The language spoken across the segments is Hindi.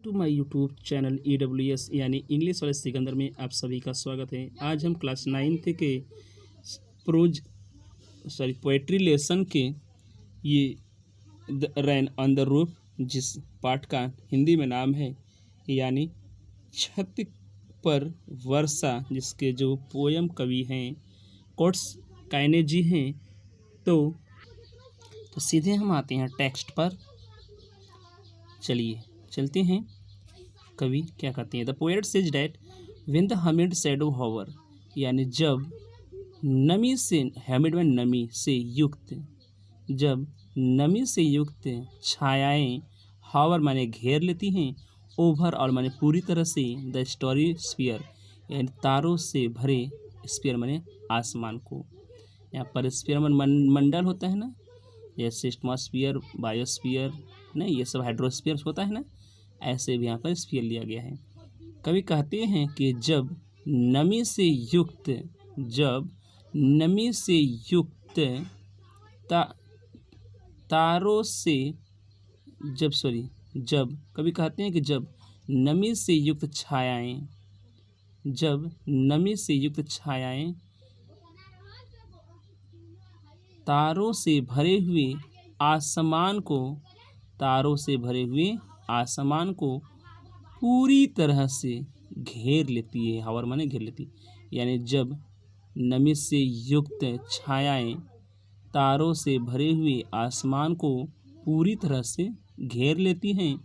To my YouTube channel EWS यानी इंग्लिश वाले सिकंदर में आप सभी का स्वागत है। आज हम क्लास 9th के पोएट्री लेसन के ये the rain on the roof जिस पाठ का हिंदी में नाम है यानी छत पर वर्षा, जिसके जो पोयम कवि हैं कोट्स काइने जी हैं। तो सीधे हम आते हैं टेक्स्ट पर। चलिए चलते हैं। कवि क्या कहते हैं? The poet says that when the humid shadow hover, यानी जब नमी से, हैमिड में नमी से युक्त, जब नमी से युक्त छायाएं हॉवर माने घेर लेती हैं, ओवर और माने पूरी तरह से, द स्टोरी स्फीयर यानी तारों से भरे, स्फीयर माने आसमान को। यहाँ पर स्फीयर माने मंडल होता है ना, जैसे एटमॉस्फियर, बायोस्फीयर, नहीं ये सब हाइड्रोस्फीयर होता है ना, ऐसे भी यहाँ पर स्फीयर लिया गया है। कवि कहते हैं कि जब नमी से युक्त, जब नमी से युक्त तारों से, जब कवि कहते हैं कि जब नमी से युक्त छायाएं, जब नमी से युक्त छायाएं तारों से भरे हुए आसमान को, तारों से भरे हुए आसमान को पूरी तरह से घेर लेती है। हवर माने घेर लेती, यानी जब नमी से युक्त छायाएं तारों से भरे हुए आसमान को पूरी तरह से घेर लेती हैं,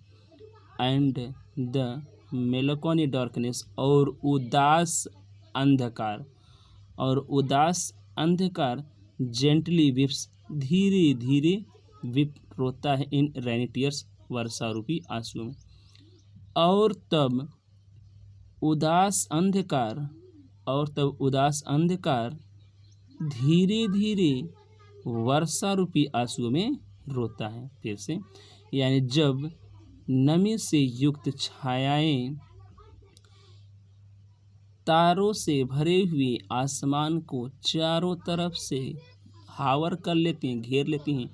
एंड द मेलाकोनी डार्कनेस, और उदास अंधकार जेंटली विप्स, धीरे धीरे विप रोता है, इन रेनी टीयर्स, वर्षा रूपी आंसुओं में। और तब उदास अंधकार धीरे धीरे वर्षा रूपी आंसुओं में रोता है। फिर से, यानी जब नमी से युक्त छायाएं तारों से भरे हुए आसमान को चारों तरफ से हावर कर लेती हैं, घेर लेती हैं,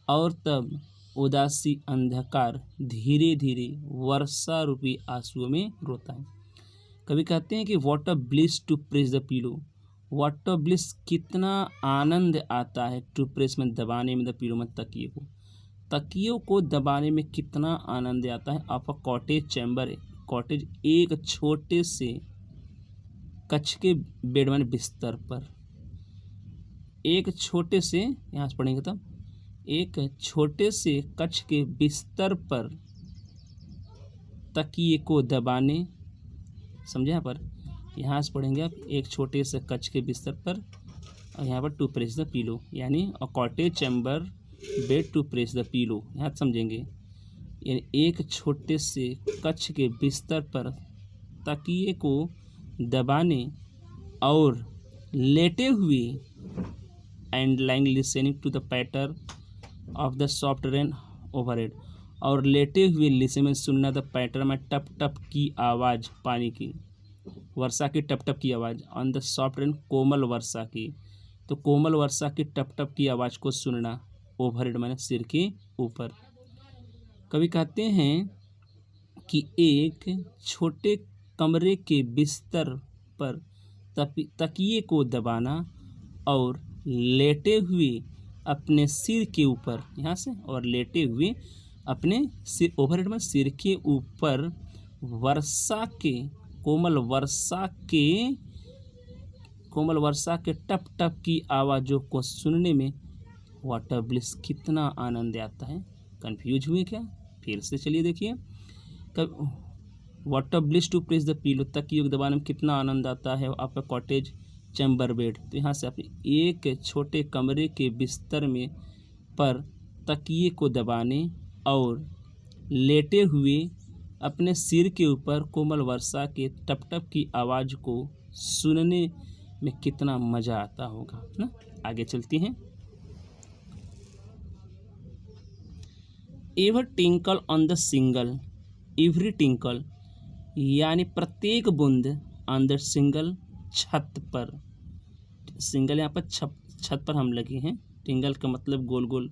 और तब उदासी अंधकार धीरे धीरे वर्षा रूपी आंसुओं में रोता है। कभी कहते हैं कि what a bliss to press the pillow, what a bliss, कितना आनंद आता है, टू प्रेस में दबाने में, द पिलो में तकियों को दबाने में कितना आनंद आता है। Of a cottage chamber, cottage एक छोटे से कच्छ के बेड माने बिस्तर पर, एक छोटे से, यहाँ से पढ़ेंगे तब, एक छोटे से कच्छ के बिस्तर पर तकिए को दबाने, समझे? यहाँ से पढ़ेंगे आप, एक छोटे से कच्छ के बिस्तर पर, और यहाँ पर टू प्रेस द पिलो, यानी a cottage chamber bed to press the pillow, यहाँ समझेंगे, यानी एक छोटे से कच्छ के बिस्तर पर तकिए को दबाने और लेटे हुए, and lying listening to the patter of the soft rain overhead, और लेटे हुए लिसन में सुनना, द पैटर में टप टप की आवाज़, पानी की, वर्षा की टप टप की आवाज़, ऑन द सॉफ्ट रेन, कोमल वर्षा की, तो कोमल वर्षा की टप टप की आवाज़ को सुनना, ओवरहेड माने सिर के ऊपर। कभी कहते हैं कि एक छोटे कमरे के बिस्तर पर तकिए को दबाना और लेटे हुए अपने सिर के ऊपर, यहाँ से, और लेटे हुए अपने सिर, ओवरहेड में सिर के ऊपर वर्षा के, कोमल वर्षा के टप टप की आवाज़ों को सुनने में व्हाट अ ब्लिस, कितना आनंद आता है। कंफ्यूज हुए क्या? फिर से चलिए देखिए, what a bliss to press the pillow, तकिए को दबाने में कितना आनंद आता है। आपका कॉटेज चैम्बर बेड, तो यहाँ से अपने एक छोटे कमरे के बिस्तर में पर तकिए को दबाने और लेटे हुए अपने सिर के ऊपर कोमल वर्षा के टप टप की आवाज़ को सुनने में कितना मज़ा आता होगा ना। आगे चलते हैं। Ever tinkle on the single, every tinkle, यानी प्रत्येक बूंद, ऑन द सिंगल, छत पर, सिंगल यहाँ पर छत पर हम लगे हैं। टिंगल का मतलब गोल गोल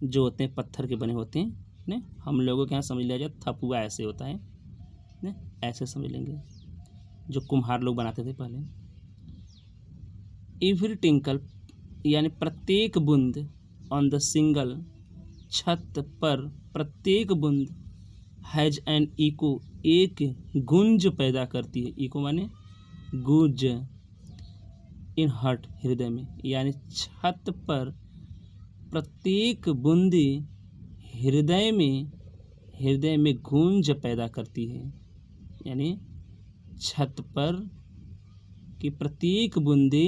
जो होते हैं पत्थर के बने होते हैं, ने हम लोगों के यहाँ समझ लिया जाए थपुआ ऐसे होता है ने, ऐसे समझ लेंगे जो कुम्हार लोग बनाते थे पहले। एवरी टिंकल यानी प्रत्येक बूंद, ऑन द सिंगल छत पर प्रत्येक बूंद, हैज एन इको एक गूंज पैदा करती है। इको माने गूंज, इन हर्ट हृदय में, यानी छत पर प्रत्येक बूंदी हृदय में गूंज पैदा करती है। यानी छत पर की प्रत्येक बूंदी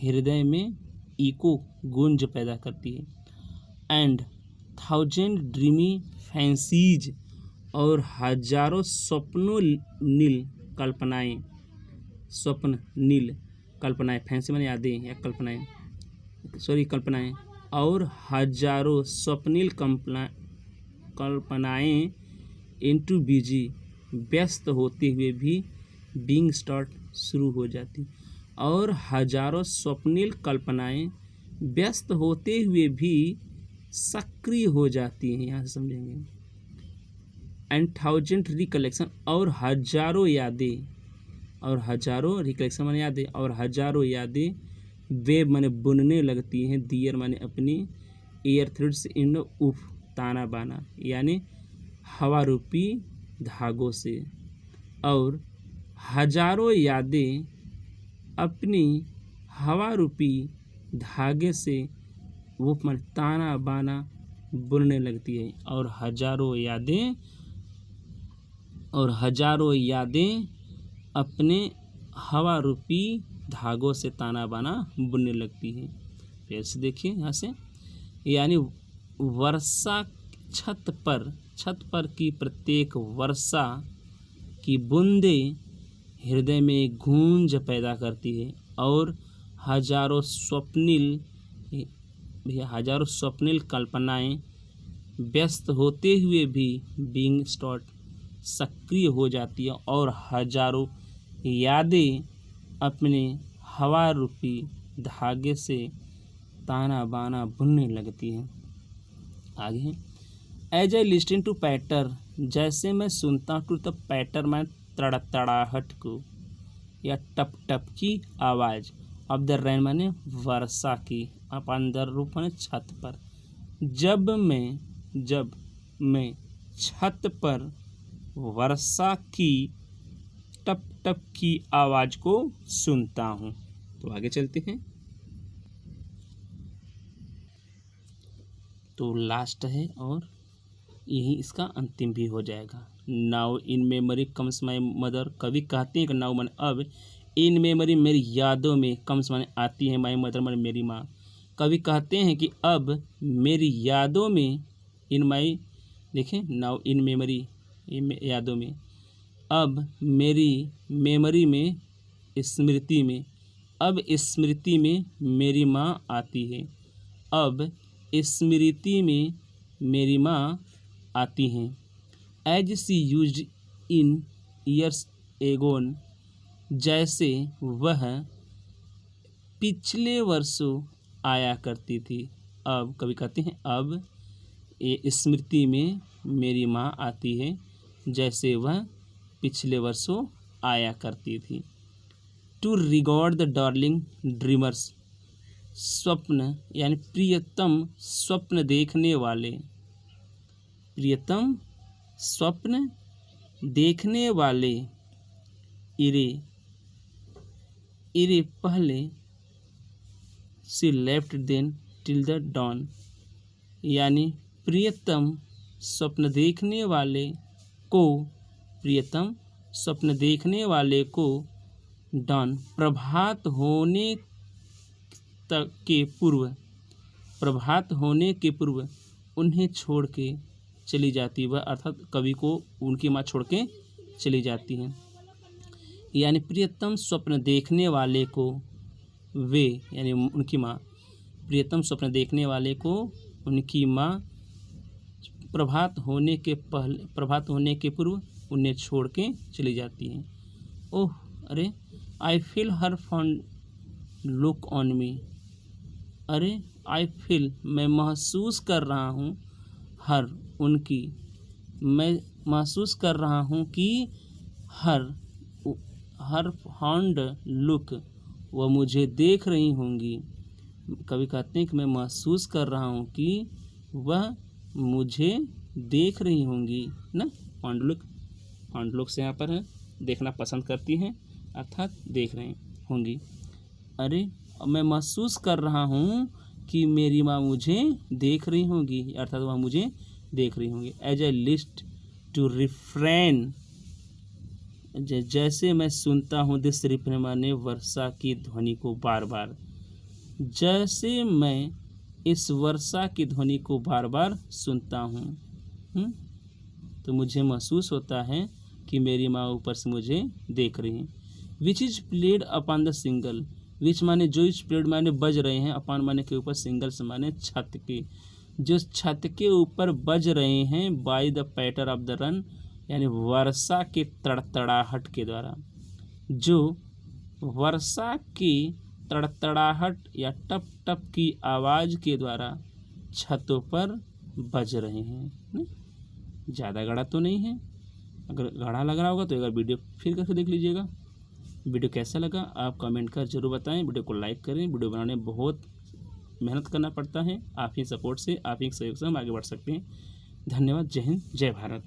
हृदय में इको गूंज पैदा करती है। एंड थाउजेंड ड्रीमी फैंसीज और हजारों स्वप्नों नील कल्पनाएं, स्वप्न नील कल्पनाएं, फैंसी माने यादें या कल्पनाएं, कल्पनाएं, और हजारों स्वप्निल कल्पनाएं इनटू बिजी व्यस्त होते हुए भी बीइंग स्टार्ट शुरू हो जाती, और हजारों स्वप्निल कल्पनाएं व्यस्त होते हुए भी सक्रिय हो जाती हैं। यहाँ से समझेंगे। एंड थाउजेंड रिकलेक्शन और हजारों यादें, और हजारों रिकलेक्शन माने यादें, और हजारों यादें वेब माने बुनने लगती हैं, दियर माने अपनी, एयर थ्रेड्स इन उफ ताना बाना यानी हवा रूपी धागों से, और हजारों यादें अपनी हवा रूपी धागे से वो ताना बाना बुनने लगती है, और हजारों यादें अपने हवा रूपी धागों से ताना बाना बुनने लगती है। फिर से देखिए यहाँ से, यानी वर्षा छत पर की प्रत्येक वर्षा की बूंदें हृदय में गूंज पैदा करती है, और हजारों स्वप्निल कल्पनाएं व्यस्त होते हुए भी बीइंग स्टार्ट सक्रिय हो जाती है, और हजारों यादें अपने हवा रूपी धागे से ताना बाना बुनने लगती हैं। आगे एज आई लिस्टन टू पैटर, जैसे मैं सुनता हूँ, तो पैटर में तड़तड़ाहट को या टप टप की आवाज़, ऑफ द रेन माने वर्षा की, अपन दर रूप माने छत पर, जब मैं छत पर वर्षा की टप टप की आवाज़ को सुनता हूँ। तो आगे चलते हैं। तो लास्ट है और यही इसका अंतिम भी हो जाएगा। Now in memory comes my mother, कवि कहते हैं कि नाउ माने अब, इन मेमोरी मेरी यादों में, कम्स माने आती है, माई मदर माने मेरी माँ। कवि कहते हैं कि अब मेरी यादों में, इन माई, देखें नाउ इन मेमोरी, यादों में, अब मेरी मेमोरी में, स्मृति में, अब स्मृति में मेरी माँ आती है, अब स्मृति में मेरी माँ आती हैं। As she used in years agone, जैसे वह पिछले वर्षों आया करती थी। अब कभी कहते हैं अब स्मृति में मेरी माँ आती है, जैसे वह पिछले वर्षों आया करती थी। टू रिगॉर्ड द डार्लिंग ड्रीमर्स, स्वप्न यानी प्रियतम स्वप्न देखने वाले, प्रियतम स्वप्न देखने वाले, इरे पहले, she left then till the dawn, यानी प्रियतम स्वप्न देखने वाले को, प्रियतम स्वप्न देखने वाले को, डॉन प्रभात होने तक के पूर्व, प्रभात होने के पूर्व उन्हें छोड़ के चली जाती है, वह अर्थात कवि को उनकी माँ छोड़ के चली जाती हैं। यानी प्रियतम स्वप्न देखने वाले को वे, यानी उनकी माँ, प्रियतम स्वप्न देखने वाले को उनकी माँ प्रभात होने के पूर्व उन्हें छोड़ के चली जाती हैं। ओह अरे, I feel her fond look on me, अरे आई फील मैं महसूस कर रहा हूँ, हर उनकी, मैं महसूस कर रहा हूँ कि हर फॉन्ड लुक, वह मुझे देख रही होंगी। कवि कहते हैं कि मैं महसूस कर रहा हूँ कि वह मुझे देख रही होंगी ना। फॉन्ड लुक से यहाँ पर है देखना पसंद करती हैं, अर्थात देख रही होंगी। अरे मैं महसूस कर रहा हूँ कि मेरी माँ मुझे देख रही होंगी, अर्थात वह मुझे देख रही होंगी। As a list to refrain, जैसे मैं सुनता हूँ, दिस रिफ्रेन माने वर्षा की ध्वनि को बार बार, जैसे मैं इस वर्षा की ध्वनि को बार बार सुनता हूँ, तो मुझे महसूस होता है कि मेरी माँ ऊपर से मुझे देख रही है। Which is played upon the single, which माने जो, इज प्लेड माने बज रहे हैं, अपॉन माने के ऊपर, सिंगल से माने छत के, जो छत के ऊपर बज रहे हैं, by the patter of the rain यानी वर्षा के तड़तड़ाहट के द्वारा, जो वर्षा की तड़तड़ाहट या टप टप की आवाज़ के द्वारा छतों पर बज रहे हैं। ज़्यादा गाढ़ा तो नहीं है, अगर गाढ़ा लग रहा होगा तो एक बार वीडियो फिर करके देख लीजिएगा। वीडियो कैसा लगा आप कमेंट कर जरूर बताएं। वीडियो को लाइक करें। वीडियो बनाने में बहुत मेहनत करना पड़ता है, आप ही सपोर्ट से, आप ही सहयोग से हम आगे बढ़ सकते हैं। धन्यवाद। जय हिंद, जय भारत।